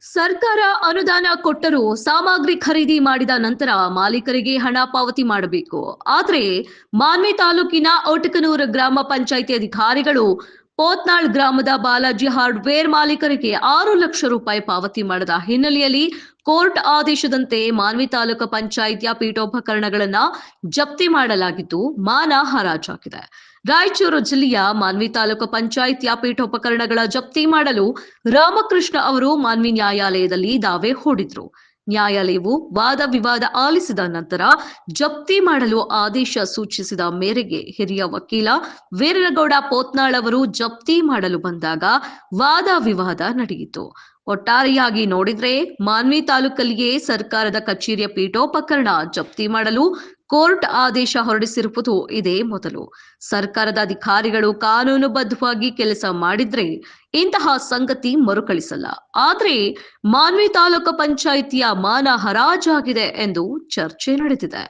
ಸರ್ಕಾರ ಅನುದಾನ ಕೊಟ್ಟರೂ ಸಾಮಗ್ರಿ ಖರೀದಿ ಮಾಡಿದ ನಂತರ ಮಾಲೀಕರಿಗೆ ಹಣ ಪಾವತಿ ಮಾಡಬೇಕು. ಆದರೆ ಮಾನ್ವಿ ತಾಲೂಕಿನ ಒಟಕನೂರು ಗ್ರಾಮ ಪಂಚಾಯಿತಿ ಅಧಿಕಾರಿಗಳು ಪೋತ್ನಾಳ್ ಗ್ರಾಮದ ಬಾಲಾಜಿ ಹಾರ್ಡ್ವೇರ್ ಮಾಲೀಕರಿಗೆ 6 ಲಕ್ಷ ರೂಪಾಯಿ ಪಾವತಿ ಮಾಡದ ಹಿನ್ನೆಲೆಯಲ್ಲಿ ಕೋರ್ಟ್ ಆದೇಶದಂತೆ ಮಾನ್ವಿ ತಾಲೂಕು ಪಂಚಾಯಿತಿಯ ಪೀಠೋಪಕರಣಗಳನ್ನು ಜಪ್ತಿ ಮಾಡಲಾಗಿದ್ದು ಮಾನ ಹರಾಜಾಗಿದೆ. ರಾಯಚೂರು ಜಿಲ್ಲೆಯ ಮಾನ್ವಿ ತಾಲೂಕು ಪಂಚಾಯಿತಿಯ ಪೀಠೋಪಕರಣಗಳ ಜಪ್ತಿ ಮಾಡಲು ರಾಮಕೃಷ್ಣ ಅವರು ಮಾನ್ವಿ ನ್ಯಾಯಾಲಯದಲ್ಲಿ ದಾವೆ ಹೂಡಿದ್ರು. ನ್ಯಾಯಾಲಯವು ವಾದ ವಿವಾದ ಆಲಿಸಿದ ನಂತರ ಜಪ್ತಿ ಮಾಡಲು ಆದೇಶ ಸೂಚಿಸಿದ ಮೇರೆಗೆ ಹಿರಿಯ ವಕೀಲ ವೀರನಗೌಡ ಪೋತ್ನಾಳ್ ಅವರು ಜಪ್ತಿ ಮಾಡಲು ಬಂದಾಗ ವಾದ ವಿವಾದ ನಡೆಯಿತು. ಒಟ್ಟಾರೆಯಾಗಿ ನೋಡಿದ್ರೆ ಮಾನ್ವಿ ತಾಲೂಕಲ್ಲಿಯೇ ಸರ್ಕಾರದ ಕಚೇರಿಯ ಪೀಠೋಪಕರಣ ಜಪ್ತಿ ಮಾಡಲು ಕೋರ್ಟ್ ಆದೇಶ ಹೊರಡಿಸಿರುವುದು ಇದೇ ಮೊದಲು. ಸರ್ಕಾರದ ಅಧಿಕಾರಿಗಳು ಕಾನೂನುಬದ್ಧವಾಗಿ ಕೆಲಸ ಮಾಡಿದ್ರೆ ಇಂತಹ ಸಂಗತಿ ಮರುಕಳಿಸಲ್ಲ. ಆದ್ರೆ ಮಾನ್ವಿ ತಾಲೂಕು ಪಂಚಾಯಿತಿಯ ಮಾನ ಹರಾಜಾಗಿದೆ ಎಂದು ಚರ್ಚೆ ನಡೆದಿದೆ.